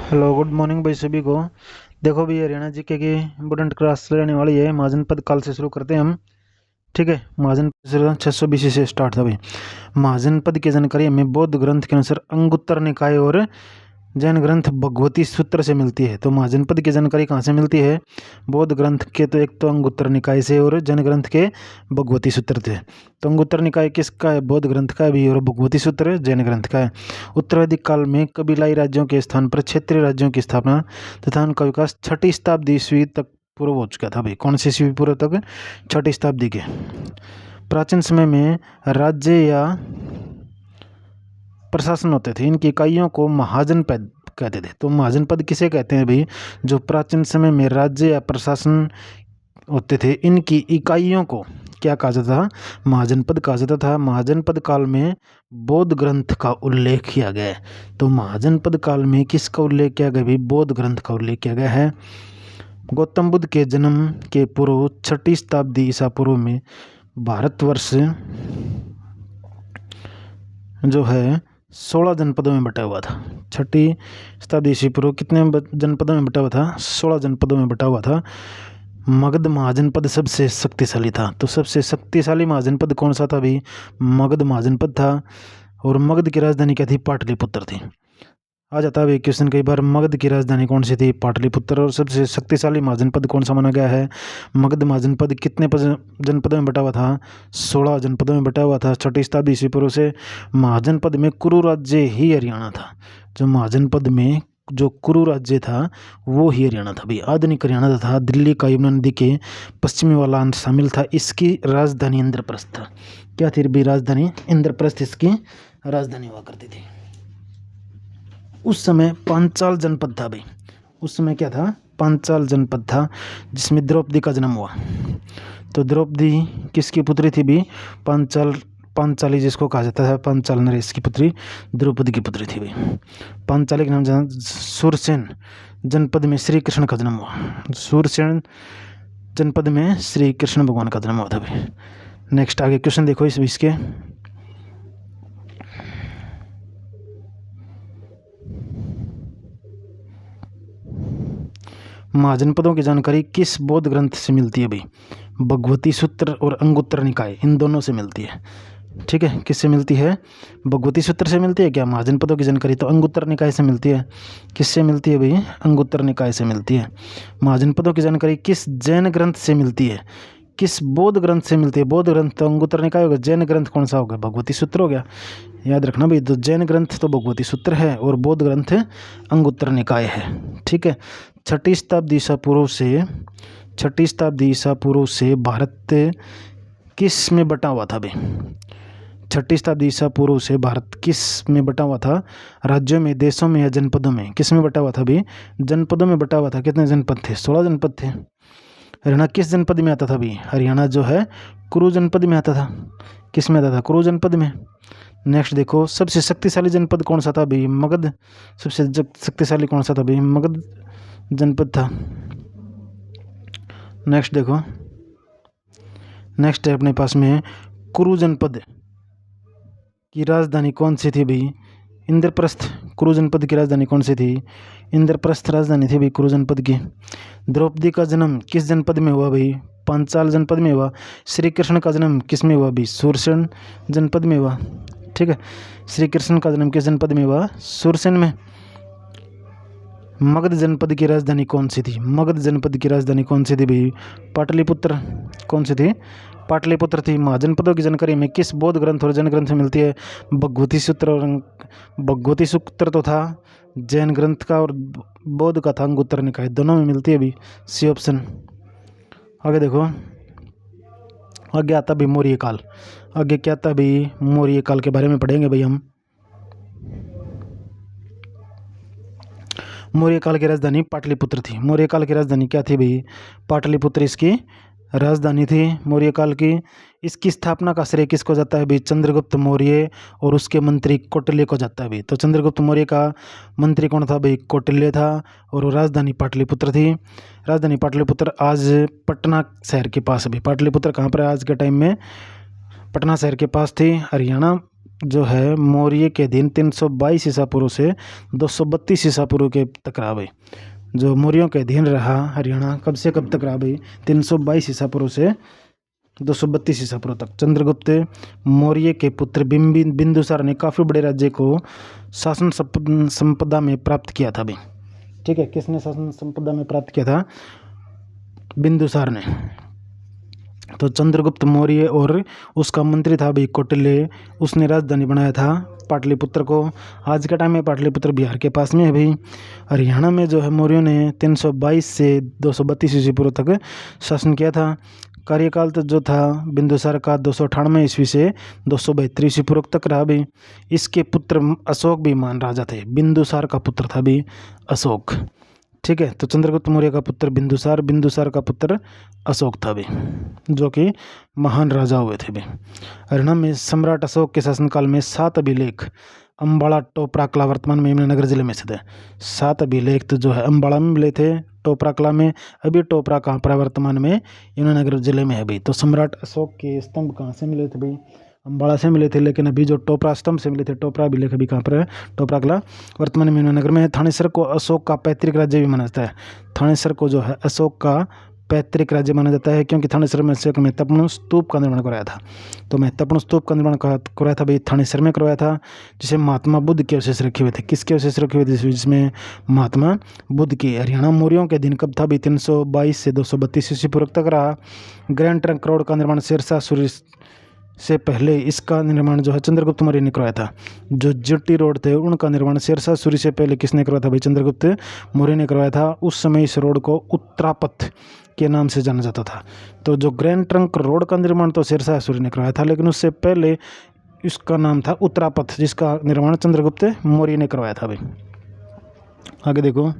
Hello good morning भाई सभी को। देखो भाई हरियाणा जीके की इम्पोर्टेंट क्लास रहने वाली है। महाजन पद काल से शुरू करते हैं हम। ठीक है, महाजन पद 600 BC से स्टार्ट था भाई। महाजन पद की जानकारी हमें बौद्ध ग्रंथ के अनुसार अंगुत्तर निकाय और जैन ग्रंथ भगवती सूत्र से मिलती है। तो महाजन पद की जानकारी कहाँ से मिलती है? बौद्ध ग्रंथ के तो एक तो अंगुत्तर निकाय से और जैन ग्रंथ के भगवती सूत्र से। तो अंगुत्तर निकाय किसका है? बौद्ध ग्रंथ का भी, और भगवती सूत्र जैन ग्रंथ का है। उत्तराधिक काल में कबीलाई राज्यों के स्थान पर क्षेत्रीय राज्यों की स्थापना तथा उनका विकास 6ठी शताब्दी ईस्वी तक पूर्व हो चुका था भाई। कौन सी ईस्वी पूर्व तक? 6ठी शताब्दी के। प्राचीन समय में राज्य या प्रशासन होते थे, इनकी इकाइयों को महाजन पद कहते थे। तो महाजन पद किसे कहते हैं भाई? जो प्राचीन समय में राज्य या प्रशासन होते थे, इनकी इकाइयों को क्या कहा जाता था? महाजन पद कहा जाता था। महाजन पद काल में बौद्ध ग्रंथ का उल्लेख किया गया है। तो महाजन पद काल में किसका उल्लेख किया गया भाई? बौद्ध ग्रंथ का उल्लेख किया गया है। गौतम बुद्ध के जन्म के पूर्व 6ठी शताब्दी ईसा पूर्व में भारतवर्ष जो है 16 जनपदों में बटा हुआ था। 6ठी शताब्दी ईस्वी पूर्व कितने जनपदों में बटा हुआ था? 16 जनपदों में बटा हुआ था। मगध महाजनपद सबसे शक्तिशाली था। तो सबसे शक्तिशाली महाजनपद कौन सा था भाई? मगध महाजनपद था। और मगध की राजधानी क्या थी? पाटलिपुत्र थी। आ जाता है भाई क्वेश्चन कई बार, मगध की राजधानी कौन सी थी? पाटलिपुत्र। और सबसे शक्तिशाली महाजनपद कौन सा माना गया है? मगध महाजनपद। कितने जनपदों में बटा हुआ था? 16 जनपदों में बटा हुआ था। 6ठी शताब्दी ईस्वी पूर्व से महाजनपद में कुरु राज्य ही हरियाणा था। जो महाजनपद में जो कुरु राज्य था वो ही हरियाणा था भाई। आधुनिक हरियाणा था। दिल्ली का यमुना नदी के पश्चिमी वाला अंश शामिल था। इसकी राजधानी इंद्रप्रस्थ था। क्या थी भाई? राजधानी इंद्रप्रस्थ इसकी राजधानी हुआ करती थी। उस समय पांचाल जनपद था भाई। उस समय क्या था? पांचाल जनपद था, जिसमें द्रौपदी का जन्म हुआ। तो द्रौपदी किसकी पुत्री थी भी? पांचाली जिसको कहा जाता था, पांचाल नरेश की पुत्री द्रौपदी की पुत्री थी भाई। पांचाली के नाम सूरसेन जनपद में श्री कृष्ण का जन्म हुआ। सूरसेन जनपद में श्री कृष्ण भगवान का जन्म हुआ था भाई। नेक्स्ट आगे क्वेश्चन देखो इस विषय के। महाजनपदों की जानकारी किस बौद्ध ग्रंथ से मिलती है भाई? भगवती सूत्र और अंगुत्तर निकाय, इन दोनों से मिलती है। ठीक है, किससे मिलती है? भगवती सूत्र से मिलती है क्या महाजनपदों की जानकारी? तो अंगुत्तर निकाय से मिलती है। किससे मिलती है भाई? अंगुत्तर निकाय से मिलती है। महाजनपदों की जानकारी किस जैन ग्रंथ से मिलती है? किस बौद्ध ग्रंथ से मिलती है? बौद्ध ग्रंथ तो अंगुत्तर निकाय होगा। जैन ग्रंथ कौन सा होगा? भगवती सूत्र हो गया। याद रखना भाई, तो जैन ग्रंथ तो भगवती सूत्र है और बौद्ध ग्रंथ अंगुत्तर निकाय है। ठीक है। 6ठी शताब्दी ईसा पूर्व से भारत किस में बटा हुआ था भाई? 6ठी शताब्दी ईसा पूर्व से भारत किस में बटा हुआ था? राज्यों में, देशों में या जनपदों में? किस में बटा हुआ था भाई? जनपदों में बटा हुआ था। कितने जनपद थे? 16 जनपद थे। हरियाणा किस जनपद में आता था भाई? हरियाणा जो है कुरु जनपद में आता था। किस में आता था? कुरु जनपद में। नेक्स्ट देखो, सबसे शक्तिशाली जनपद कौन सा था भाई? मगध। सबसे शक्तिशाली कौन सा था भाई? मगध जनपद था। नेक्स्ट देखो, नेक्स्ट है अपने पास में कुरु जनपद की राजधानी कौन सी थी भाई? इंद्रप्रस्थ। कुरु जनपद की राजधानी कौन सी थी? इंद्रप्रस्थ राजधानी थी भाई कुरु जनपद की। द्रौपदी का जन्म किस जनपद में हुआ भाई? पांचाल जनपद में हुआ। श्री कृष्ण का जन्म किस में हुआ भाई? सूरसेन जनपद में हुआ। ठीक है, श्री कृष्ण का जन्म किस जनपद में हुआ? सूरसेन में। मगध जनपद की राजधानी कौन सी थी? मगध जनपद की राजधानी कौन सी थी भाई? पाटलिपुत्र। कौन सी थी? पाटलिपुत्र थी। महाजनपदों की जानकारी में किस बौद्ध ग्रंथ और जैन ग्रंथ में मिलती है? भगवती सूत्र। और भगवती सूत्र तो था जैन ग्रंथ का और बौद्ध का था अंगुत्तर निकाय। दोनों में मिलती है भाई, सी ऑप्शन। आगे देखो, आगे आता भाई मौर्य काल। आगे क्या आता भाई? मौर्य काल के बारे में पढ़ेंगे भाई हम। मौर्य काल की राजधानी पाटलिपुत्र थी। मौर्य काल की राजधानी क्या थी भाई? पाटलिपुत्र इसकी राजधानी थी मौर्य काल की। इसकी स्थापना का श्रेय किसको जाता है भाई? चंद्रगुप्त मौर्य और उसके मंत्री कौटिल्य को जाता है भाई। तो चंद्रगुप्त मौर्य का मंत्री कौन था भाई? कौटिल्य था। और राजधानी पाटलिपुत्र थी। राजधानी पाटलिपुत्र आज पटना शहर के पास है भाई। पाटलिपुत्र कहाँ पर है आज के टाइम में? पटना शहर के पास थी। हरियाणा जो है मौर्य के अधीन 322 ईसा पूर्व से 232 ईसा पूर्व के तक रहा भाई। जो मौर्यों के अधीन रहा हरियाणा कब से कब तक रहा भाई? 322 ईसा पूर्व से 232 ईसा पूर्व तक। चंद्रगुप्त मौर्य के पुत्र बिंदुसार ने काफ़ी बड़े राज्य को शासन संपदा में प्राप्त किया था भाई। ठीक है, किसने शासन संपदा में प्राप्त किया था? बिंदुसार ने। तो चंद्रगुप्त मौर्य और उसका मंत्री था भाई कौटिल्य, उसने राजधानी बनाया था पाटलिपुत्र को। आज के टाइम में पाटलिपुत्र बिहार के पास में है भाई। हरियाणा में जो है मौर्यों ने 322 से 232 ईस्वी पूर्व तक शासन किया था। कार्यकाल तो जो था बिंदुसार का 298 ईस्वी से 272 ईस्वी पूर्व तक रहा भी। इसके पुत्र अशोक भी महान राजा थे। बिंदुसार का पुत्र था भी अशोक। ठीक है, तो चंद्रगुप्त मौर्य का पुत्र बिंदुसार, बिंदुसार का पुत्र अशोक था भी, जो कि महान राजा हुए थे भी। हरियाणा में सम्राट अशोक के शासनकाल में 7 अभिलेख अम्बाड़ा टोपरा कला वर्तमान में यमुनानगर जिले में स्थित है। 7 अभिलेख तो जो है अम्बाड़ा में मिले थे, टोपरा कला में। अभी टोपरा कहाँ पर वर्तमान में? यमुनानगर जिले में है भाई। तो सम्राट अशोक के स्तंभ कहाँ से मिले थे भाई? अम्बाड़ा से मिले थे। लेकिन अभी जो टोपरा स्तंभ से मिले थे, टोपरा अभिलेख अभी कहाँ पर है? टोपरा कला वर्तमान में यमुनानगर में है। थानेसर को अशोक का पैतृक राज्य भी माना जाता है। थानेसर को जो है अशोक का पैतृक राज्य माना जाता है, क्योंकि थानेसर में अशोक महत्वपूर्ण स्तूप का निर्माण कराया था। तो महत्वपूर्ण स्तूप का निर्माण कराया था भाई थानेसर में करवाया था, जिसे महात्मा बुद्ध के अवशेष रखे हुए थे। किसके अवशेष रखे हुए थे? जिसमें महात्मा बुद्ध के। हरियाणा मौर्यों के दिन कब था भाई? 322 से 232 ईस्वी पूर्व तक रहा। ग्रैंड ट्रंक रोड का निर्माण शेरशाह सूरी से पहले इसका निर्माण जो है चंद्रगुप्त मौर्य ने करवाया था। जो जीटी रोड थे उनका निर्माण शेरशाह सूरी से पहले किसने करवाया था भाई? चंद्रगुप्त मौर्य ने करवाया था। उस समय इस रोड को उत्तरापथ के नाम से जाना जाता था। तो जो ग्रैंड ट्रंक रोड का निर्माण तो शेरशाह सूरी ने करवाया था, लेकिन उससे पहले इसका नाम था उत्तरापथ, जिसका निर्माण चंद्रगुप्त मौर्य ने करवाया था भाई। आगे देखो,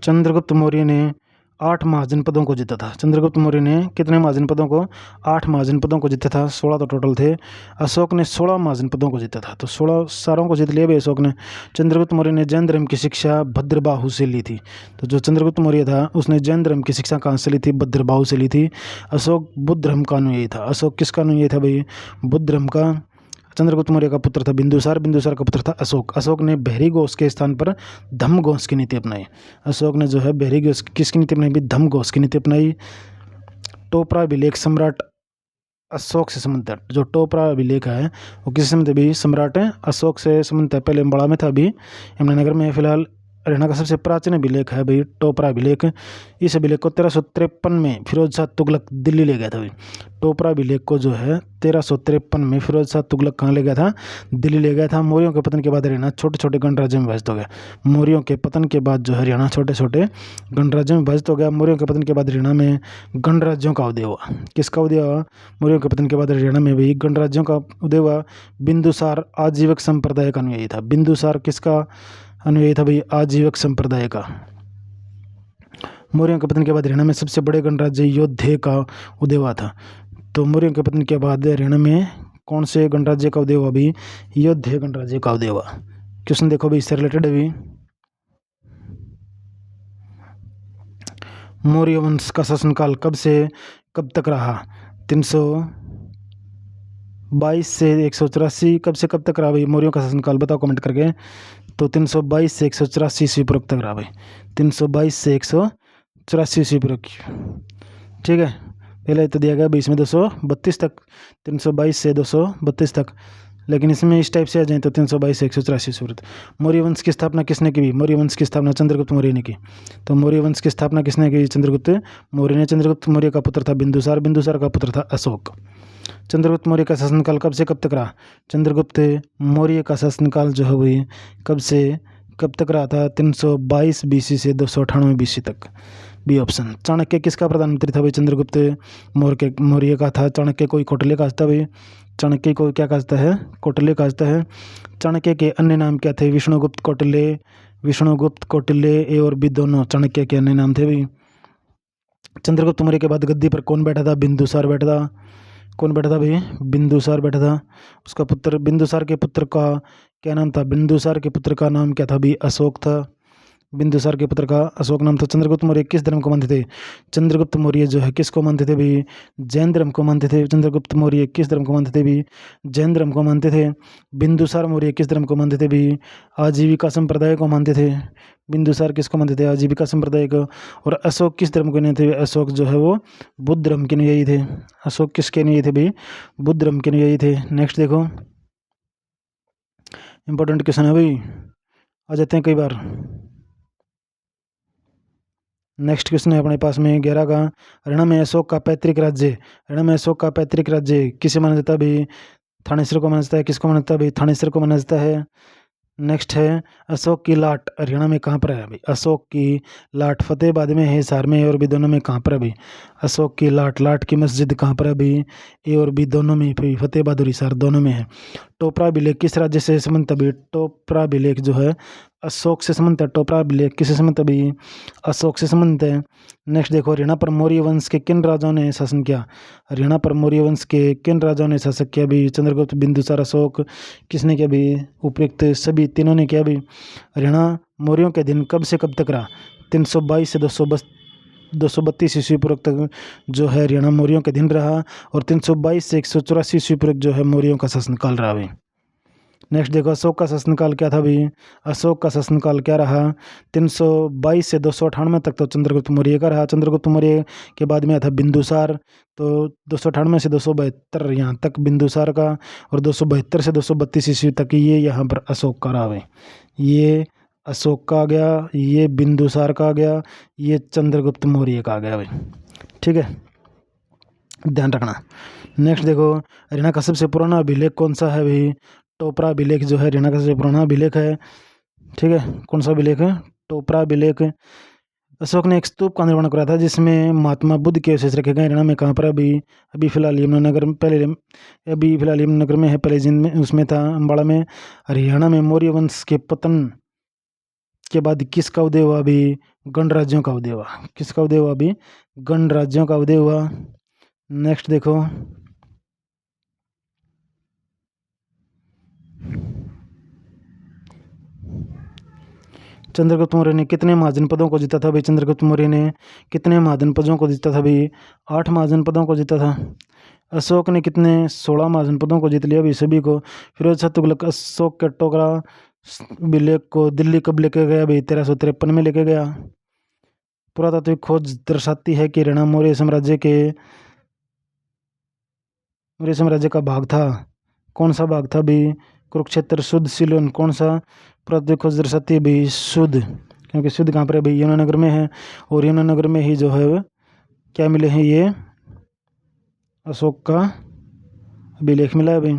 चंद्रगुप्त मौर्य ने 8 महाजनपदों को जीता था। चंद्रगुप्त मौर्य ने कितने महाजनपदों को? 8 महाजनपदों को जीता था। 16 तो टोटल थे। अशोक ने 16 महाजनपदों को जीता था। तो 16 सारों को जीत लिया भाई अशोक ने। चंद्रगुप्त मौर्य ने जैन धर्म की शिक्षा भद्रबाहु से ली थी। तो जो चंद्रगुप्त मौर्य था उसने जैन धर्म की शिक्षा कहाँ से ली थी? भद्रबाहु से ली थी। अशोक बुद्ध धर्म का अनुयायी था। अशोक किसका अनुयायी था भाई? बुद्ध धर्म का। चंद्रगुप्त मौर्य का पुत्र था बिंदुसार, बिंदुसार का पुत्र था अशोक। अशोक ने बहरी घोष के स्थान पर धम्म घोष की नीति अपनाई। अशोक ने जो है बहरी घोष किसकी नीति अपनाई? धम्म घोष की नीति अपनाई। टोपरा अभिलेख सम्राट अशोक से संबंधित है। जो टोपरा अभिलेख है वो किससे संबंधित है? सम्राट अशोक से संबंधित है। पहले अम्बाड़ा में था, अभी यमुनानगर में है फिलहाल। हरियाणा का सबसे प्राचीन अभिलेख है भाई टोपरा अभिलेख। इस अभिलेख को 1353 में फिरोज शाह तुगलक दिल्ली ले गया था भाई। टोपरा अभिलेख को जो है 1353 में फिरोज शाह तुगलक कहाँ ले गया था? दिल्ली ले गया था। मौर्यों के पतन के बाद हरियाणा छोटे छोटे गणराज्यों में विभाजित हो गया। मौर्यों के पतन के बाद जो हरियाणा छोटे छोटे गणराज्यों में विभाजित हो गया। मौर्यों के पतन के बाद हरियाणा में गणराज्यों का उदय हुआ। किसका उदय हुआ? मौर्यों के पतन के बाद हरियाणा में भी गणराज्यों का उदय हुआ। बिंदुसार आजीवक संप्रदाय का अनुयायी था। बिंदुसार किसका अनुयायी था भाई? आजीवक संप्रदाय का। मौर्यों के पतन के बाद हरियाणा में सबसे बड़े गणराज्य योद्धे का उदय हुआ था। तो मौर्यों के पतन के बाद हरियाणा में कौन से गणराज्य का उदय हुआ भाई? योद्धे गणराज्य का उदय हुआ। क्वेश्चन देखो भाई इससे रिलेटेड अभी। मौर्य वंश का शासनकाल कब से कब तक रहा? 322 से 184 कब से कब तक रहा भाई मौर्यों का शासनकाल? बताओ कमेंट करके। तो 322 से 184 ईस्वी पूर्व तक रहा भाई। 322 से 184 ईस्वी पूर्व। ठीक है, पहले तो दिया गया 20 में 232 तक, 322 से 232 तक। लेकिन इसमें इस टाइप से आ जाए तो 322 से 184 ईस्वी पूर्व। मौर्य वंश की स्थापना किसने की? मौर्य वंश की स्थापना चंद्रगुप्त मौर्य ने की। तो मौर्य वंश की स्थापना किसने की? चंद्रगुप्त मौर्य ने। चंद्रगुप्त मौर्य का पुत्र था बिंदुसार, बिंदुसार का पुत्र था अशोक। चंद्रगुप्त मौर्य का शासनकाल कब से कब तक रहा? चंद्रगुप्त मौर्य का शासनकाल जो है वही कब से कब तक रहा था? 322 बीसी से 298 बीसी तक। B option. चाणक्य किसका प्रधानमंत्री था भाई? चंद्रगुप्त मौर्य का था। चाणक्य कोई कौटिल्य का था भाई। चाणक्य को क्या कहता है? कौटिल्य कहता है। चाणक्य के अन्य नाम क्या थे? विष्णुगुप्त कौटिल्य, विष्णुगुप्त कौटिल्य और भी दोनों चाणक्य के अन्य नाम थे भाई। चंद्रगुप्त मौर्य के बाद गद्दी पर कौन बैठा था? बिंदुसार बैठा था। कौन बैठा था भाई? बिंदुसार बैठा था। उसका पुत्र बिंदुसार के पुत्र का क्या नाम था? बिंदुसार के पुत्र का नाम क्या था भाई? अशोक था। बिंदुसार के पुत्र का अशोक नाम था। चंद्रगुप्त मौर्य किस धर्म को मानते थे? चंद्रगुप्त मौर्य जो है किसको मानते थे भाई? जैन धर्म को मानते थे। चंद्रगुप्त मौर्य किस धर्म को मानते थे भाई? जैन धर्म को मानते थे। बिंदुसार मौर्य किस धर्म को मानते थे भाई? आजीविका संप्रदाय को मानते थे। बिंदुसार किसको मानते थे? आजीविका संप्रदाय को। और अशोक किस धर्म के नहीं थे? अशोक जो है वो बुद्ध धर्म के अनुयायी थे। अशोक किसके अनुयायी थे भाई? बुद्ध धर्म के अनुयायी थे। नेक्स्ट देखो, इंपॉर्टेंट क्वेश्चन है भाई, आ जाते हैं कई बार। नेक्स्ट क्वेश्चन है अपने पास में 11 का, हरियाणा में अशोक का पैतृक राज्य, हरियाणा में अशोक का पैतृक राज्य किसे माना जाता है भाई? थानेसर को माना जाता है। किसको माना जाता है भाई? थानेसर को माना जाता है। नेक्स्ट है, अशोक की लाट हरियाणा में कहाँ पर है भाई? अशोक की लाट फतेहाबाद में है, हिसार में है, और भी दोनों में कहाँ पर है भाई? अशोक की लाट, लाट की मस्जिद कहाँ पर है भाई? ए और बी दोनों में भाई, फतेहाबाद और हिसार दोनों में है। टोपरा अभिलेख किस राज्य से संबंधित है भाई? टोपरा अभिलेख जो है अशोक से संबंधित है। टोपरा अभिलेख किससे संबंधित है भाई? अशोक से संबंधित है। नेक्स्ट देखो, हरियाणा पर मौर्य वंश के किन राजाओं ने शासन किया? हरियाणा पर मौर्य वंश के किन राजाओं ने शासन किया भाई? चंद्रगुप्त, बिंदुसार, अशोक, किसने किया भाई? उपयुक्त सभी तीनों ने किया भाई। हरियाणा मौर्यों के दिन कब से कब तक रहा? 322 से 232 ईस्वी पूर्व तक जो है हरियाणा मौर्यों के दिन रहा, और 322 से 184 ईस्वी पूर्व जो है मौर्यों का शासनकाल रहा भाई। नेक्स्ट देखो, अशोक का शासनकाल क्या था भाई? अशोक का शासनकाल क्या रहा? 322 से 298 तक तो चंद्रगुप्त मौर्य का रहा। चंद्रगुप्त मौर्य के बाद में आया था बिंदुसार, तो 298 से 272 यहाँ तक बिंदुसार का, और 272 से 232 ईस्वी तक ये यहाँ पर अशोक का रहा भाई। ये अशोक का आ गया, ये बिंदुसार का आ गया, ये चंद्रगुप्त मौर्य का आ गया भाई। ठीक है, ध्यान रखना। नेक्स्ट देखो, हरियाणा का सबसे पुराना अभिलेख कौन सा है भाई? टोपरा अभिलेख जो है हरियाणा का सबसे पुराना अभिलेख है। ठीक है, कौन सा अभिलेख है? टोपरा अभिलेख। अशोक ने एक स्तूप का निर्माण कराया था जिसमें महात्मा बुद्ध के अवशेष रखे गए। हरियाणा में कहाँ पर? अभी फिलहाल यमुनानगर में, पहले अभी फिलहाल यमुनानगर में है, पहले जिन में उसमें था अम्बाड़ा में। हरियाणा में मौर्य वंश के पतन के बाद किसका उदय हुआ अभी? गणराज्यों का उदय हुआ। किसका उदय हुआ अभी? गणराज्यों का उदय हुआ। नेक्स्ट देखो, चंद्रगुप्त मौर्य ने कितने महाजनपदों को जीता था भाई? चंद्रगुप्त मौर्य ने कितने महाजनपदों को जीता था भाई? 8 महाजनपदों को जीता था। अशोक ने कितने? 16 महाजनपदों को जीत लिया भाई सभी को। फिरोज शाह तुगलक अशोक के टोकरा अभिलेख को दिल्ली कब लेके गया भाई? 1353 में लेके गया। पुरातात्विक खोज दर्शाती है कि हरियाणा मौर्य साम्राज्य का भाग था। कौन सा भाग था भाई? कुरुक्षेत्र, शुद्ध, सिलोन, कौन सा? प्राथमिक खोज दर्शाती है भाई शुद्ध, क्योंकि शुद्ध कहाँ पर है भाई? यमुनानगर में है, और यमुनानगर में ही जो है क्या मिले हैं? ये अशोक का अभिलेख मिला है भाई।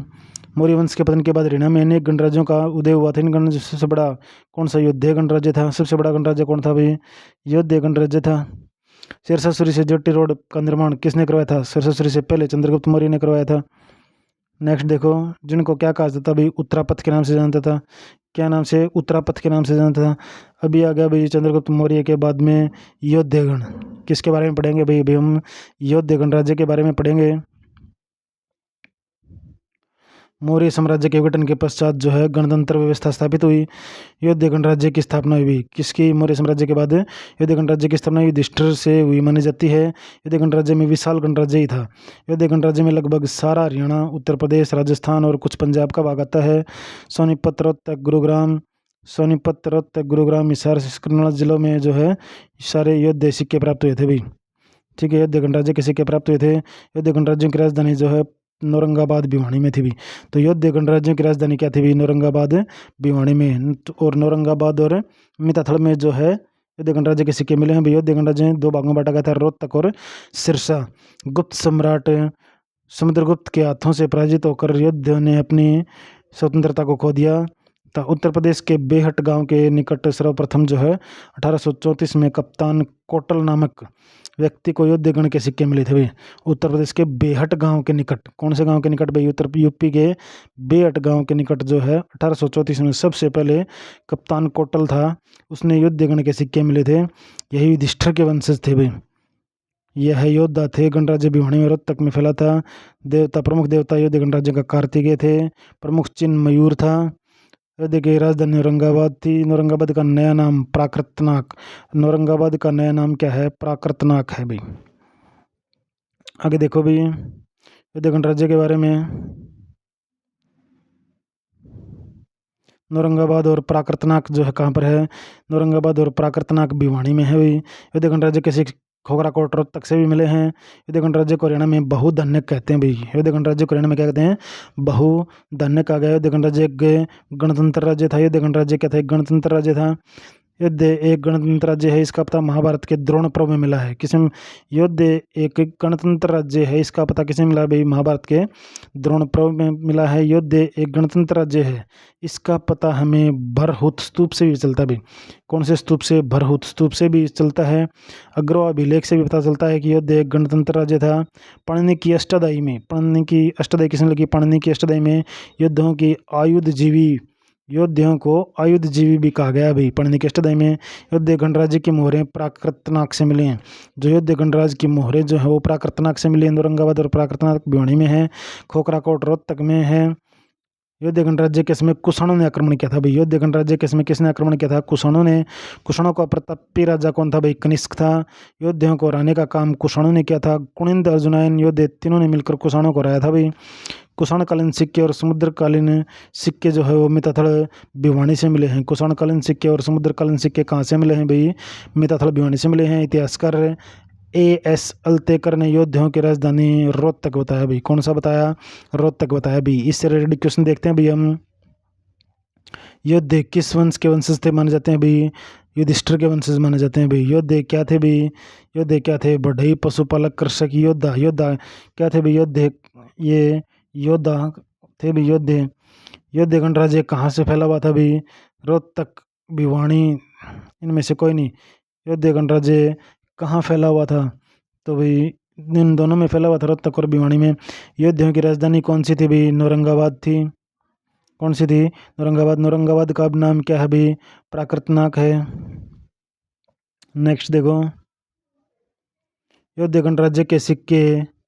मौर्य वंश के पतन के बाद हरियाणा में अनेक गणराज्यों का उदय हुआ था। इन गणराज्यों से सबसे बड़ा कौन सा योद्धा गणराज्य था? सबसे बड़ा गणराज्य कौन था भाई? योद्धा गणराज्य था। शेरशाह सूरी से जेट्टी रोड का निर्माण किसने करवाया था? शेरशाह सूरी से पहले चंद्रगुप्त मौर्य ने करवाया था। नेक्स्ट देखो, जिनको क्या कहा जाता भाई? उत्तरापथ के नाम से जानता था। क्या नाम से? उत्तरापथ के नाम से जानता था। अभी आ गया भाई चंद्रगुप्त मौर्य के बाद में योद्धगण। किसके बारे में पढ़ेंगे भाई? हम योद्धा गणराज्य के बारे में पढ़ेंगे। मौर्य साम्राज्य के विघटन के पश्चात जो है गणतंत्र व्यवस्था स्थापित हुई। योद्धा गणराज्य की स्थापना हुई किसकी? मौर्य साम्राज्य के बाद योद्धा गणराज्य की स्थापना युधिष्ठिर से हुई मानी जाती है। योद्धा गणराज्य में विशाल गणराज्य ही था। योद्धा गणराज्य में लगभग सारा हरियाणा, उत्तर प्रदेश, राजस्थान और कुछ पंजाब का भाग आता है। सोनीपत, रोहतक, गुरुग्राम, हिसार, कर्नाटक जिलों में जो है सारे योद्धा सिक्के प्राप्त हुए थे भाई। ठीक है, योद्धा गणराज्य के सिक्के प्राप्त हुए थे। योद्धा गणराज्यों की राजधानी जो है नौरंगाबाद, भिवानी में थी भी। तो योद्धा गणराज्यों की राजधानी क्या थी भी? नौरंगाबाद, भिवानी में। और नौरंगाबाद और मिताथल में जो है योद्धा गणराज्य के सिक्के मिले हैं भी। योद्धा गणराज्य 2 भागों में बांटा गया था, रोहतक और सिरसा। गुप्त सम्राट समुद्रगुप्त के हाथों से पराजित होकर योद्धा ने अपनी स्वतंत्रता को खो दिया था। उत्तर प्रदेश के बेहट गांव के निकट सर्वप्रथम जो है 1834 में कप्तान कोटल नामक व्यक्ति को योद्धा गण के सिक्के मिले थे भाई। उत्तर प्रदेश के बेहट गांव के निकट, कौन से गांव के निकट भाई? उत्तर यूपी के बेहट गांव के निकट जो है 1834 में सबसे पहले कप्तान कोटल था, उसने योद्धा गण के सिक्के मिले थे। यही युधिष्ठिर के वंशज थे भाई। यह योद्धा थे। गणराज्य भिवानी और रोहतक में फैला था। देवता, प्रमुख देवता योद्धा गणराज्य का कार्तिकेय थे। प्रमुख चिन्ह मयूर था। युद्ध की राजधानी औरंगाबाद थी। औरंगाबाद का नया नाम प्राकृतनाक। औरंगाबाद का नया नाम क्या है? प्राकृतनाक है भाई। आगे देखो भाई युद्ध गणराज्य के बारे में। औरंगाबाद और प्राकृतनाक जो है कहाँ पर है? औरंगाबाद और प्राकृतनाक भिवानी में है भाई। युद्ध गणराज्य किसी खोखराकोट रोहतक से भी मिले हैं। युद्ध गणराज्य को हरियाणा में बहुधन्य कहते हैं भाई। युद्ध गणराज्य को हरियाणा में क्या कहते हैं? बहुधन्य कहा गया। युद्ध गणराज्य एक गणतंत्र राज्य था। युद्ध गणराज्य क्या था? एक गणतंत्र राज्य था। युद्ध एक गणतंत्र राज्य है, इसका पता महाभारत के द्रोण पर्व में मिला है। किसे? युद्ध एक गणतंत्र राज्य है, इसका पता किसे मिला भाई? महाभारत के द्रोण पर्व में मिला है। युद्ध एक गणतंत्र राज्य है, इसका पता हमें भरहुत स्तूप से भी चलता है भाई। कौन से स्तूप से? भरहुत स्तूप से भी चलता है। अग्रवा अभिलेख से भी पता चलता है कि युद्ध एक गणतंत्र राज्य था। पाणिनि की अष्टाध्यायी में, पाणिनि की अष्टाध्यायी किसने लिखी? पाणिनि की अष्टाध्यायी में युद्धों की आयुधजीवी, योद्धाओं को आयुधजीवी भी कहा गया भाई। पाणिनि के अष्टाध्यायी में युद्ध गणराज्य की मोहरें प्राकृतनाक से मिली हैं। जो युद्ध गणराज्य की मोहरें जो है वो प्राकृतनाक से मिली हैं। औरंगाबाद और प्राकृतनाक भिवानी में है। खोखराकोट रोहतक में है। युद्ध गणराज्य के समय कुषाणों ने आक्रमण किया था भाई। युद्ध गणराज्य के समय किसने आक्रमण किया था? कुषाणों ने। कुषाणों का प्रतापी राजा कौन था भाई? कनिष्क था। योद्धाओं को हराने का काम कुषाणों ने किया था। कुनिंद, अर्जुनयन योद्धे तीनों ने मिलकर कुषाणों को हराया था भाई। कुषाणकालीन सिक्के और समुद्रकालीन सिक्के जो है वो मिताथल भिवानी से मिले हैं। कुषाणकालीन सिक्के और समुद्रकालीन सिक्के कहाँ से मिले हैं भाई? मिताथल भिवानी से मिले हैं। इतिहासकार A.S. अल्तेकर ने योद्धाओं की राजधानी रोहतक बताया भाई। कौन सा बताया? रोहतक बताया भाई। इससे रिलेटेड क्वेश्चन देखते हैं भाई हम। योद्धे किस वंश के वंशज थे माने जाते हैं भाई? युधिष्ठिर के वंशज माने जाते हैं भाई। योद्धे क्या थे भाई? योद्धे क्या थे? बढ़ई, पशुपालक, कृषक, योद्धा। योद्धा क्या थे भाई? योद्धे ये योद्धा थे भाई। योद्धे। योद्धे गणराज्य कहाँ से फैला हुआ था भाई? रोहतक, भिवानी, इनमें से कोई नहीं। योद्धे गणराज्य कहाँ फैला हुआ था? तो भाई इन दोनों में फैला हुआ था, रोहतक और भिवानी में। योद्धाओं की राजधानी कौन सी थी भाई? औरंगाबाद थी। कौन सी थी? औरंगाबाद। औरंगाबाद का अब नाम क्या है भाई? प्राकृतनाक है। नेक्स्ट देखो योद्धा गणराज्य के सिक्के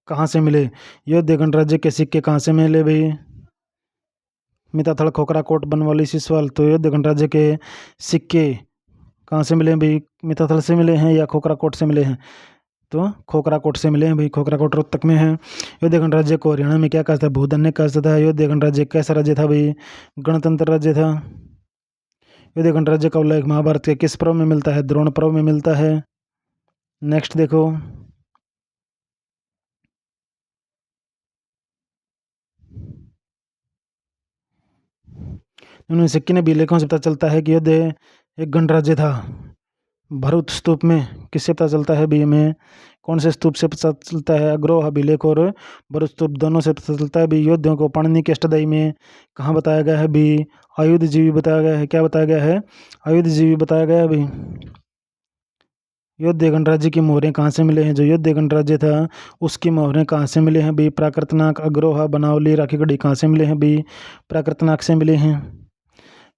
कहाँ से मिले? योद्धा गणराज्य के सिक्के कहाँ से मिले भाई? मिताथल, खोखराकोट, बनवाली, सिसवाल। तो योद्धा गणराज्य के सिक्के कहाँ से मिले भाई? मिताथल से मिले हैं या खोखराकोट से मिले हैं? तो खोखराकोट से मिले हैं भाई। खोखराकोट रोहतक में है। योद्धा गणराज्य को हरियाणा में क्या कहा था? भूधन्य कहा था। योद्धा गणराज्य कैसा राज्य था भाई? गणतंत्र राज्य था। योद्धा गणराज्य का उल्लेख महाभारत के किस पर्व में मिलता है? द्रोण पर्व में मिलता है। नेक्स्ट देखो उन्होंने सिक्के ने भी लेखों से पता चलता है कि युद्ध एक गणराज्य था। भरूच स्तूप में किससे पता चलता है भी? हमें कौन से स्तूप से पता चलता है? अग्रोह अभिलेख और भरूच स्तूप दोनों से पता चलता है भी। योद्धाओं को पाणिनि के अष्टाध्यायी में कहाँ बताया गया है भी? आयुधजीवी बताया गया है। क्या बताया गया है? आयुधजीवी बताया गया है भी। योद्धा गणराज्य की मोहरें कहाँ से मिले हैं? जो योद्धा गणराज्य था उसकी मोहरें कहाँ से मिले हैं भी? प्राकृतनाक, अग्रोहा, बनावली, राखीगढ़ी कहाँ से मिले हैं भी? प्राकृतनाक से मिले हैं।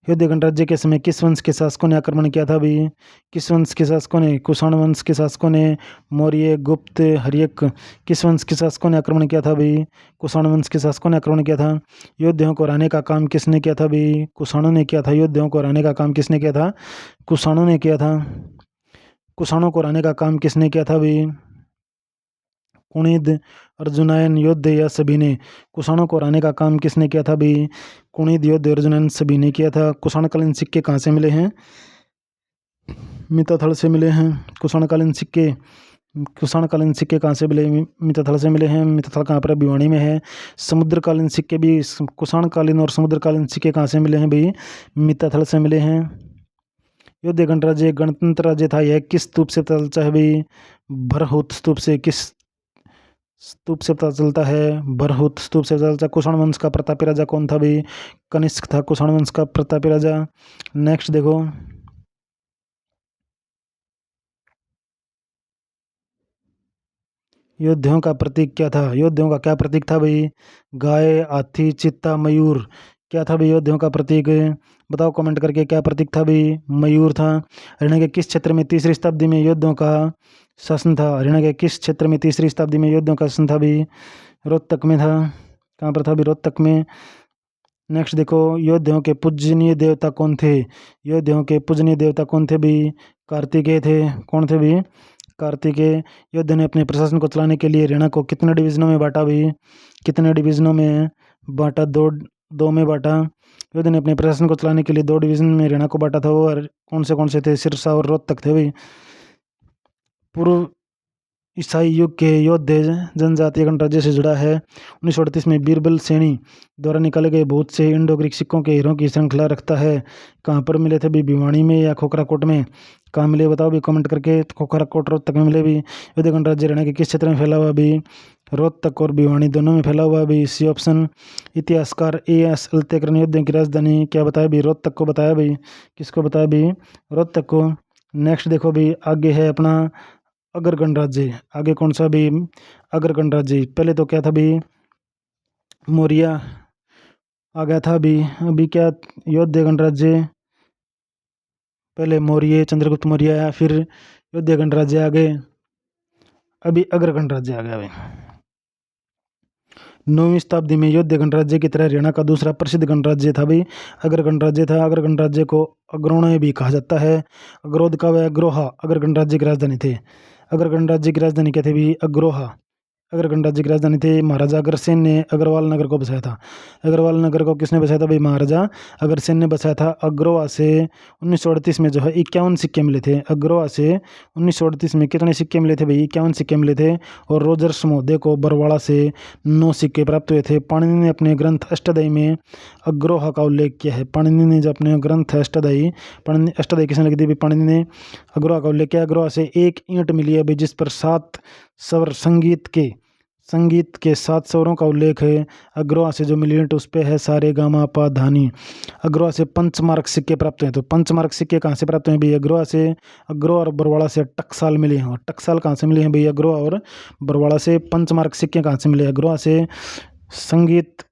युद्ध गणराज्य के समय किस वंश के शासकों ने आक्रमण किया था भी? किस वंश के शासकों ने? कुषाण वंश के शासकों ने। मौर्य, गुप्त, हर्यक, किस वंश के शासकों ने आक्रमण किया था भी? कुषाण वंश के शासकों ने आक्रमण किया था। योद्धाओं को हराने का काम किसने किया था भी? कुषाणों ने किया था। योद्धाओं को हराने का काम किसने किया था? कुषाणों ने किया था। कुषाणों को हराने का काम किसने किया था भी? कुणिद, अर्जुनयन, योद्धे या सभी ने? कुषाणों को हराने का काम किसने किया था भी? कुणिद, योद्धे, अर्जुनयन सभी ने किया था। कुषाणकालीन सिक्के कहाँ से मिले हैं? मिताथल से मिले हैं। कुषाणकालीन सिक्के कहाँ से मिले? मिताथल से मिले हैं। मिताथल कहाँ पर है? भिवानी में है। समुद्रकालीन सिक्के भी, कुषाणकालीन और समुद्रकालीन सिक्के कहाँ से मिले हैं भाई? मिताथल से मिले हैं। योद्धा गणराज्य गणतंत्र राज्य था, यह किस स्तूप से पता चलता है भाई? भरहुत स्तूप से। किस स्तूप से पता चलता है? भरहुत स्तूप से पता चलता है। कुषाण वंश का प्रतापी राजा कौन था भाई? कनिष्क था कुषाण वंश का प्रतापी राजा। नेक्स्ट देखो योद्धाओं का प्रतीक क्या था? योद्धाओं का क्या प्रतीक था भाई? गाय, हाथी, चित्ता, मयूर। क्या था भाई योद्धाओं का प्रतीक? बताओ कमेंट करके, क्या प्रतीक था भाई? मयूर था। हरियाणा के किस क्षेत्र में तीसरी शताब्दी में योद्धाओं का शासन था? हरियाणा के किस क्षेत्र में तीसरी शताब्दी में योद्धाओं का शासन था भाई? रोहतक में था। कहाँ पर था भाई? रोहतक में। नेक्स्ट देखो, योद्धाओं के पूजनीय देवता कौन थे? योद्धाओं के पूजनीय देवता कौन थे भी? कार्तिकेय थे। कौन थे भी? कार्तिकेय। योद्धा ने अपने प्रशासन को चलाने के लिए हरियाणा को कितने डिवीजनों में बांटा भी? कितने डिवीजनों में बांटा? दो में बांटा। योद्धा ने अपने प्रशासन को चलाने के लिए 2 डिवीजन में हरियाणा को बांटा था। वो और कौन से थे? सिरसा और रोहतक थे भाई। पूर्व ईसाई युग के योद्धे जनजातीय गणराज्य से जुड़ा है। 1938 में बीरबल सैनी द्वारा निकाले गए बहुत से इंडो ग्रीक सिक्कों के हीरों की श्रृंखला रखता है। कहाँ पर मिले थे भी? भिवानी में या खोखराकोट में? कहाँ मिले बताओ भी कमेंट करके। खोखराकोट रोहतक में मिले भी। योद्धा गणराज्य हरियाणा के किस क्षेत्र में फैला हुआ भी? रोहतक और भिवानी दोनों में फैला हुआ भी। C option. इतिहासकार A.S. अल्तेकर ने योद्धा की राजधानी क्या बताया भी? रोहतक को बताया भी। किसको बताया भी? रोहतक को। नेक्स्ट देखो भी, आगे है अपना अगर गणराज्य। आगे कौन सा भी? अगर गणराज्य। पहले तो क्या था भी? मौर्य आ गया था अभी। अभी क्या? योद्धा गणराज्य। पहले मौर्य चंद्रगुप्त मौर्य आया, फिर योद्धा गणराज्य आ गए, अभी अगर गणराज्य आ गया अभी। 9वीं शताब्दी में योद्धा गणराज्य की तरह हरियाणा का दूसरा प्रसिद्ध गणराज्य था भाई अगर गणराज्य था। अगर गणराज्य को अग्रोणय भी कहा जाता है। अग्रोध का व अग्रोहा अगर गणराज्य की राजधानी थे। अगर गणराज्य की राजधानी क्या थी भी? अग्रोहा अगर गणराज्य की राजधानी थे। महाराजा अग्रसेन ने अग्रवाल नगर को बसाया था। अग्रवाल नगर को किसने बसाया था भाई? महाराजा अग्रसेन ने बसाया था। अग्रोहा से 1938 में जो है 51 सिक्के मिले थे। अग्रोहा से 1938 में कितने सिक्के मिले थे भाई? 51 सिक्के मिले थे। और रोजर्स महोदय को बरवाड़ा से 9 सिक्के प्राप्त हुए थे। पाणिनि ने अपने ग्रंथ अष्टाध्यायी में अग्रोहा का उल्लेख किया है। पाणिनि ने जो अपने ग्रंथ है अष्टाध्यायी, अष्टाध्यायी किसने लिखी थी भाई? पाणिनि ने अग्रोहा का उल्लेख किया। अग्रोहा से एक ईंट मिली है भाई जिस पर 7 स्वर संगीत के 7 स्वरों का उल्लेख है। अग्रोहा से जो मिली ईंट उस पे है सारे गामा पा धानी। अग्रोहा से पंचमार्क सिक्के प्राप्त हुए। तो पंचमार्क सिक्के कहाँ से प्राप्त हुए भाई? अग्रोहा से। अग्रोहा और बरवाड़ा से टकसाल मिले हैं। टकसाल कहाँ से मिले हैं भाई? अग्रोहा और बरवाड़ा से। पंचमार्क सिक्के कहाँ से मिले? अग्रोहा से। संगीत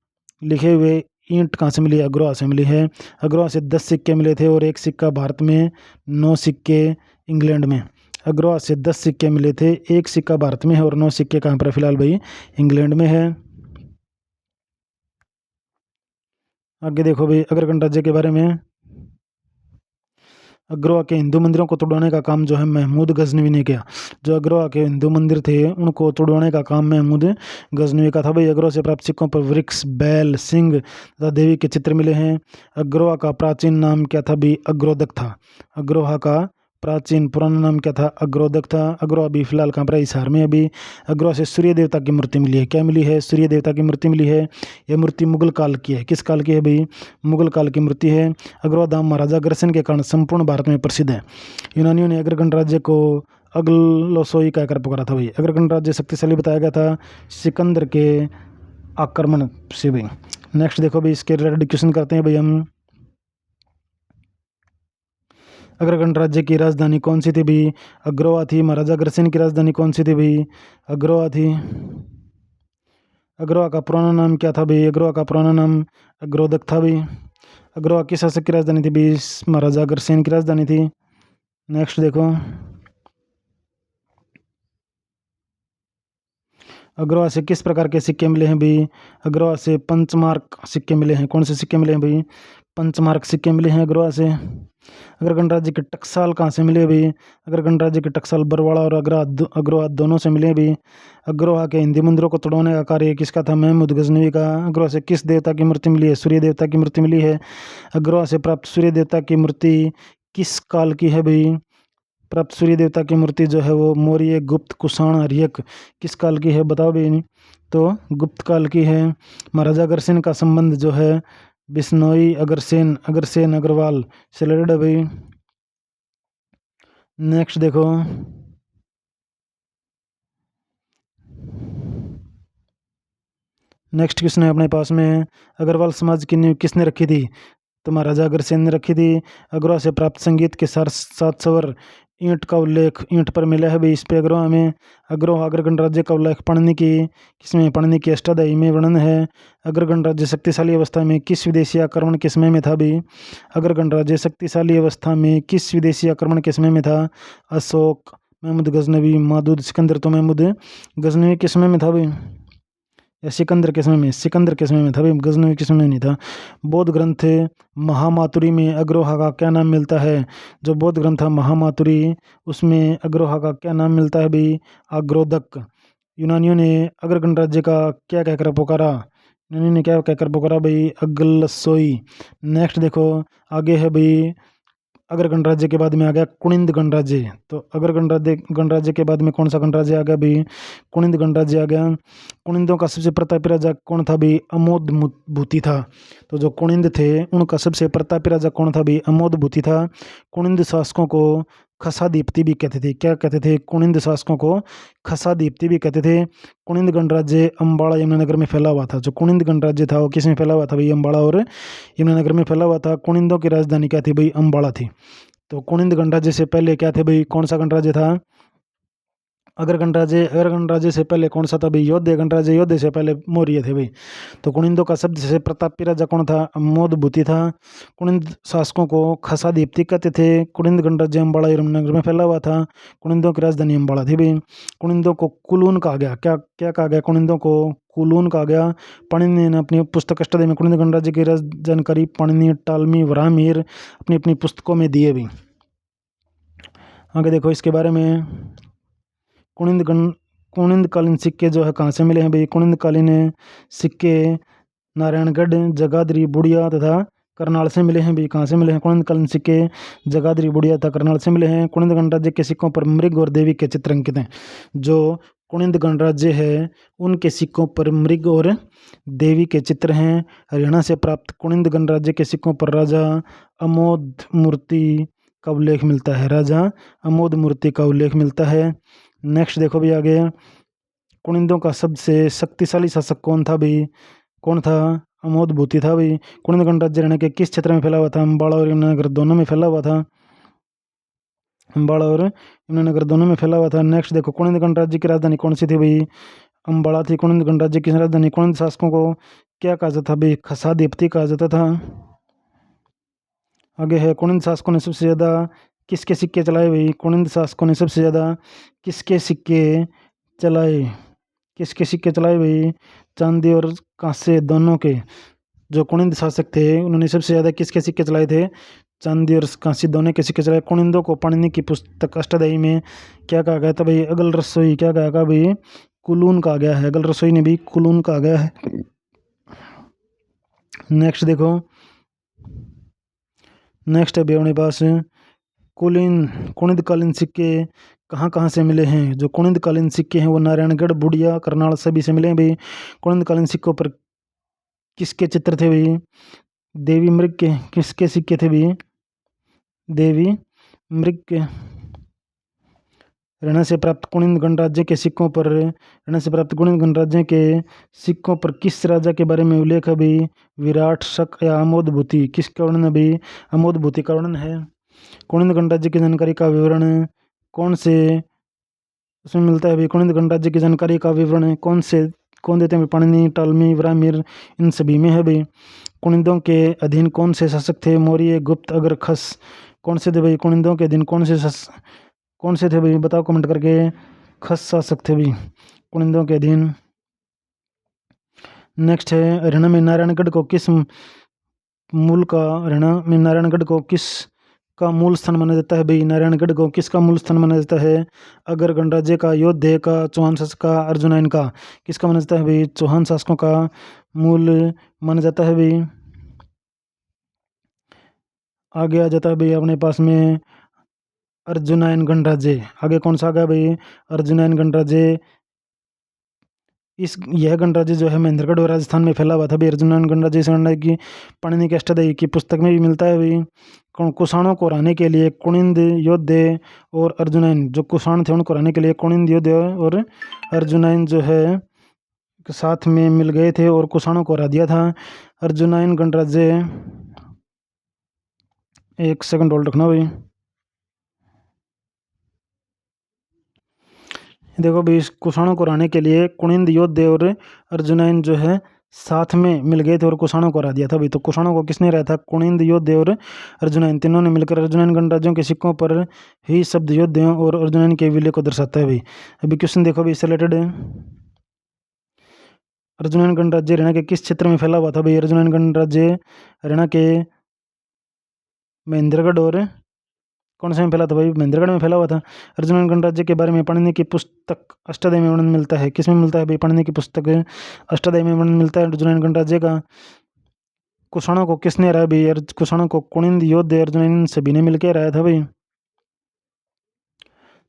लिखे हुए ईंट कहाँ से मिली? अग्रोहा से मिली है। अग्रोहा से 10 सिक्के मिले थे और 1 सिक्का भारत में, 9 सिक्के इंग्लैंड में। अग्रोहा से 10 सिक्के मिले थे, 1 सिक्का भारत में है और 9 सिक्के कहाँ पर फिलहाल भाई? इंग्लैंड में है। आगे देखो भाई अगर गणराज्य के बारे में। अग्रोहा के हिंदू मंदिरों को तोड़वाने का काम जो है महमूद गजनवी ने किया। जो अग्रोहा के हिंदू मंदिर थे उनको तोड़वाने का काम महमूद गजनवी का था भाई। अग्रोहा से प्राप्त सिक्कों पर वृक्ष, बैल, सिंह तथा देवी के चित्र मिले हैं। अग्रोहा का प्राचीन नाम क्या था भी? अग्रोदक था। अग्रोहा का प्राचीन पुराना नाम क्या था? अग्रोदक था। अग्रोहा अभी फिलहाल कहाँ पर है? हिसार में अभी। अग्रोहा से सूर्य देवता की मूर्ति मिली है। क्या मिली है? सूर्य देवता की मूर्ति मिली है। यह मूर्ति मुगल काल की है। किस काल की है भाई? मुगल काल की मूर्ति है। अग्रोहा धाम महाराजा अग्रसेन के कारण संपूर्ण भारत में प्रसिद्ध है। यूनानियों ने अगर गणराज्य को अग्लोसोई कहकर पुकारा था भाई। अगर गणराज्य शक्तिशाली बताया गया था सिकंदर के आक्रमण से भाई। नेक्स्ट देखो भाई इसके रिलेटेड क्वेश्चन करते हैं भाई हम। अगर गणराज्य की राजधानी कौन सी थी भाई? अग्रोहा थी। महाराजा अग्रसेन की राजधानी कौन सी थी भाई? अग्रोहा थी। अग्रोहा का पुराना नाम क्या था भाई? अग्रोहा का पुराना नाम अग्रोदक था भाई। अग्रोहा किस शासक की राजधानी थी भाई? महाराजा अग्रसेन की राजधानी थी। नेक्स्ट देखो, अग्रोहा से किस प्रकार के सिक्के मिले हैं भाई? अग्रोहा से पंचमार्क सिक्के मिले हैं। कौन से सिक्के मिले हैं भाई? पंचमार्क सिक्के मिले हैं अग्रोहा से। अगर गणराज्य के टकसाल कहाँ से मिले भाई? अगर गणराज्य के टकसाल बरवाड़ा और अग्रोहा दोनों से मिले भी। अग्रोहा के हिंदी मंदिरों को तोड़वाने का कार्य किसका था? महमूद गजनवी का। अग्रोहा से किस देवता की मूर्ति मिली है? सूर्य देवता की मूर्ति मिली है। अग्रोहा से प्राप्त सूर्य देवता की मूर्ति किस काल की है भाई? प्राप्त सूर्य देवता की मूर्ति जो है वो मौर्य, गुप्त, कुषाण, आर्यक किस काल की है बताओ भाई? तो गुप्त काल की है। महाराजा अग्रसेन का संबंध जो है बिश्नोई अग्रसेन अग्रवाल से रिलेटेड है भाई। नेक्स्ट देखो, नेक्स्ट क्वेश्चन है अपने पास में। अग्रवाल समाज की नींव किसने रखी थी? तो महाराजा अग्रसेन ने रखी थी। अग्रवाल से प्राप्त संगीत के 7 स्वर ईंट का उल्लेख ईंट पर मिला है भाई। इस पे अग्रवाल में अग्रवाल अग्र गणराज्य का उल्लेख पाणिनि की किसमें? पाणिनि की अष्टाध्यायी में वर्णन है। अग्र गणराज्य शक्तिशाली अवस्था में किस विदेशी आक्रमण के समय में था भाई? अग्र गणराज्य शक्तिशाली अवस्था में किस विदेशी आक्रमण के समय में था? अशोक, महमूद गजनवी, मादूद, सिकंदर। तो महमूद गजनवी के समय में था भाई। या सिकंदर के समय में? सिकंदर के समय में था भाई, गजनवी के समय में नहीं था। बौद्ध ग्रंथ महामातुरी में अग्रोहा का क्या नाम मिलता है? जो बौद्ध ग्रंथ था महामातुरी, उसमें अग्रोहा का क्या नाम मिलता है भाई? अग्रोदक। यूनानियों ने अग्र गणराज्य का क्या कहकर पुकारा? यूनानियों ने क्या कहकर पुकारा भाई? अग्लसोई। नेक्स्ट देखो, आगे है भाई, अगर गणराज्य के बाद में आ गया कुनिंद गणराज्य। तो अगर गणराज्य के बाद में कौन सा गणराज्य आ गया भाई? कुनिंद गणराज्य आ गया। कुनिंदों का सबसे प्रतापी राजा कौन था भाई? अमोद भूति था। तो जो कुनिंद थे उनका सबसे प्रतापी राजा कौन था भाई? अमोद भूति था। कुनिंद शासकों को खसादीप्ति भी कहते थे। क्या कहते थे? कुनिंद शासकों को खसादीप्ति भी कहते थे। कुनिंद गणराज्य अम्बाड़ा यमुनानगर में फैला हुआ था। जो कुनिंद गणराज्य था वो किस में फैला हुआ था भाई? अम्बाड़ा और यमुनानगर में फैला हुआ था। कुनिंदों की राजधानी क्या थी भाई? अम्बाड़ा थी। तो कुनिंद गणराज्य से पहले क्या थे भाई? कौन सा गणराज्य था? अगर गणराज्य से पहले कौन सा था भाई? योध्या गणराज्य। योध्या से पहले मौर्य थे भाई। तो कुनिंदों का सबसे प्रतापी राजा कौन था? अमोद भूति था। कुनिंद शासकों को खसादीप्ति कहते थे। कुनिंद गणराज्य अम्बाड़ा यमुनानगर में फैला हुआ था। कुनिंदों की राजधानी अम्बाड़ा थी भाई। कुनिंदों को कुलून कहा गया। क्या क्या कहा गया? कुनिंदों को कुलून कहा गया। पाणिनि ने अपनी पुस्तक अष्टाध्यायी में कुनिंद गणराज्य की जानकारी पाणिनि, टालमी, वराहमिहिर अपनी अपनी पुस्तकों में दिए भी। आगे देखो इसके बारे में, कुनिंदकालीन सिक्के जो है कहाँ से मिले हैं भाई? कुनिंदकालीन सिक्के नारायणगढ़, जगाधरी, बुढ़िया तथा करनाल से मिले हैं भाई। कहाँ से मिले हैं? कुनिंदकालीन सिक्के जगाधरी, बुढ़िया तथा करनाल से मिले हैं। कुनिंद गणराज्य के सिक्कों पर मृग और देवी के चित्र अंकित हैं। जो कुनिंद गणराज्य है उनके सिक्कों पर मृग और देवी के चित्र हैं। हरियाणा से प्राप्त कुनिंद गणराज्य के सिक्कों पर राजा अमोद मूर्ति का उल्लेख मिलता है। राजा अमोद मूर्ति का उल्लेख मिलता है। नेक्स्ट देखो भी आगे, कुनिंदों का सबसे शक्तिशाली शासक कौन था भाई? कौन था? अमोद भूति था भाई। कुनिंद गणराज्य हरियाणा के किस क्षेत्र में फैला हुआ था? अम्बाड़ा और यमुनानगर दोनों में फैला हुआ था। अम्बाड़ा और यमुनानगर दोनों में फैला हुआ था। नेक्स्ट देखो, कुनिंद गणराज्य की राजधानी कौन सी थी भाई? अम्बाड़ा थी। कुनिंद गणराज्य की राजधानी। कुनिंद शासकों को क्या कहा जाता था भाई? खसादीप्ति कहा जाता था। आगे है, कुनिंद शासकों ने सबसे ज़्यादा किसके सिक्के चलाए भाई? कुनिंद शासकों ने सबसे ज़्यादा किसके सिक्के चलाए? किसके सिक्के चलाए भाई? चांदी और कांसे दोनों के। जो कुनिंद शासक थे उन्होंने सबसे ज़्यादा किसके सिक्के चलाए थे? चांदी और कांसे दोनों के सिक्के चलाए। कुनिंदों को पाणिनि की पुस्तक अष्टाध्यायी में क्या कहा गया था भाई? अगल रसोई। क्या कहा गया भाई? कुलून कहा गया है। अगल रसोई ने भी कुलून कहा गया है। नेक्स्ट देखो, नेक्स्ट है अपने पास कुनिंदकालीन सिक्के कहाँ कहाँ से मिले हैं? जो कुनिंदकालीन सिक्के हैं वो नारायणगढ़, बुढ़िया, करनाल सभी से मिले हैं भाई। कुनिंदकालीन सिक्कों पर किसके चित्र थे भाई? देवी मृग के। किसके सिक्के थे भाई? देवी मृग के। हरियाणा से प्राप्त कुनिंद गणराज्य के सिक्कों पर किस राजा के बारे में उल्लेख है भाई? विराट, शक या अमोद भूति? किसका वर्णन है भाई? अमोद भूति का वर्णन है। कुनिंद गणराज्य की जानकारी का विवरण कौन से उसमें मिलता है भाई? कुनिंद गणराज्य की जानकारी का विवरण कौन देते हैं? पाणिनि, टालमी, वराहमिहिर इन सभी में है भाई। कुनिंदों के अधीन कौन से शासक थे? मौर्य, गुप्त, अगर, खस कौन से थे भाई? कुनिंदों के अधीन कौन से थे भाई? बताओ कमेंट करके। खस शासक थे भाई कुनिंदों के अधीन। नेक्स्ट है, हरियाणा में नारायणगढ़ को किस का मूल स्थान माना जाता है भाई? नारायणगढ़ को किसका मूल स्थान माना जाता है? अगर गणराज्य का, योध्या का, चौहान शासक का, अर्जुनयन का? किसका माना जाता है भाई? चौहान शासकों का मूल माना जाता है भाई। आगे आ जाता है भाई अपने पास में अर्जुनयन गणराज्य। आगे कौन सा आ गया भाई? अर्जुनयन गणराज्य। यह गणराज्य जो है महेंद्रगढ़ और राजस्थान में फैला हुआ था भाई। अर्जुनयन गणराज्य इस गणराज्य की पाणिनि के अष्टाध्यायी की पुस्तक में भी मिलता है भाई। कुषाणों को हराने के लिए कुनिंद, योध्या और अर्जुनयन, जो कुषाण थे उनको हराने के लिए कुनिंद, योध्या और अर्जुनयन जो है साथ में मिल गए थे और कुषाणों को हरा दिया था। अर्जुनयन गणराज्य, एक सेकंड होल्ड रखना भाई। देखो भाई, कुषाणों को हराने के लिए कुनिंद, योध्या और अर्जुनयन जो है साथ में मिल गए थे और कुषाणों को हरा दिया था भाई। तो कुषाणों को किसने हराया था? कुनिंद, योध्या और अर्जुनयन तीनों ने मिलकर अर्जुनयन गणराज्यों के सिक्कों पर ही शब्द योध्या और अर्जुनयन के विलय को दर्शाता है भाई। अभी क्वेश्चन देखो भाई इससे रिलेटेड। अर्जुनन गणराज्य हरियाणा के किस क्षेत्र में फैला हुआ था भाई? अर्जुनन गणराज्य हरियाणा के महेंद्रगढ़ और कौन से में फैला था भाई? महेंद्रगढ़ में फैला हुआ था। अर्जुनन गणराज्य के बारे में पाणिनि की पुस्तक अष्टाध्यायी में वर्णन मिलता है। किसमें मिलता है भाई? पाणिनि की पुस्तक अष्टाध्यायी में वर्णन मिलता है अर्जुनन गणराज्य का। कुषाणों को किसने हराया भाई? कुषाणों को कुनिंद योद्धे अर्जुनन इन सभी ने मिलकर हराया था भाई।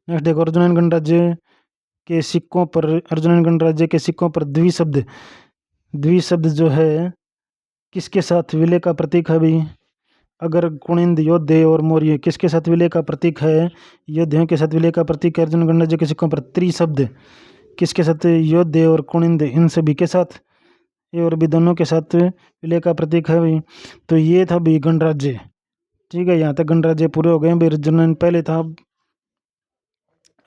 नेक्स्ट देखो, अर्जुनन गणराज्य के सिक्कों पर, अर्जुनन गणराज्य के सिक्कों पर द्विशब्द जो है किसके साथ विलय का प्रतीक है भाई? अगर कुनिंद योद्धे और मौर्य किसके साथ विलय का प्रतीक है? योद्धियों के साथ विलय का प्रतीक है। अर्जुन गणराज्य के सिक्कों पर त्रिशब्द किसके साथ? योद्धे और कुनिंद, इन सभी के साथ, ये और भी दोनों के साथ विलय का प्रतीक है भाई। तो ये था भाई गणराज्य। ठीक है, यहाँ तक गणराज्य पूरे हो गए भाई। अर्जुनन पहले था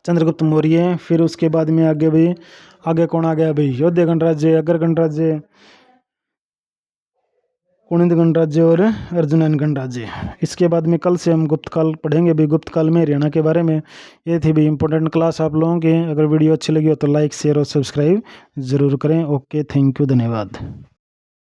चंद्रगुप्त मौर्य, फिर उसके बाद में आगे भाई आगे कौन आ गया भाई? योद्धे गणराज्य, अगर गणराज्य, कुनिंद गणराज्य और अर्जुनन गणराज्य। इसके बाद में कल से हम गुप्त काल पढ़ेंगे भी, गुप्त काल में हरियाणा के बारे में। ये थी भी इंपॉर्टेंट क्लास आप लोगों के। अगर वीडियो अच्छी लगी हो तो लाइक शेयर और सब्सक्राइब ज़रूर करें। ओके, थैंक यू, धन्यवाद।